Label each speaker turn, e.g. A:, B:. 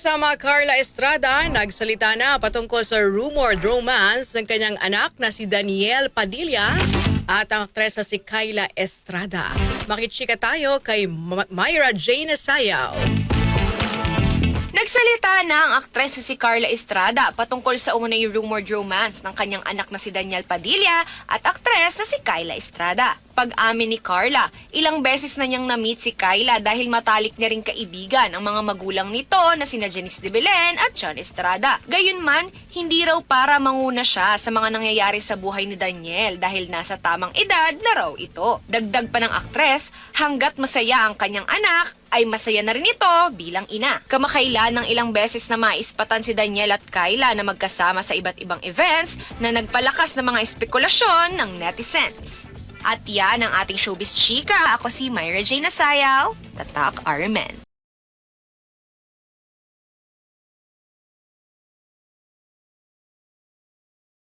A: kasama Carla Estrada, nagsalita na patungkol sa rumored romance ng kanyang anak na si Daniel Padilla at ang aktresa si Kyla Estrada. Makichika tayo kay Myra Jane Sayaw.
B: Nagsalita na ang aktres na si Carla Estrada patungkol sa umunay rumored romance ng kanyang anak na si Daniel Padilla at aktres na si Kyla Estrada. Pag-amin ni Carla, ilang beses na niyang na-meet si Kyla dahil matalik niya ring kaibigan ang mga magulang nito na sina Janice de Belen at John Estrada. Gayunman, hindi raw para manguna siya sa mga nangyayari sa buhay ni Daniel dahil nasa tamang edad na raw ito. Dagdag pa ng aktres, hanggat masaya ang kanyang anak, ay masaya na rin ito bilang ina. Kamakailan ng ilang beses na maispatan si Daniel at Kyla na magkasama sa iba't ibang events na nagpalakas ng mga espekulasyon ng netizens. At yan ang ating showbiz chika. Ako si Myra Jane Sayaw, Tatak RMN.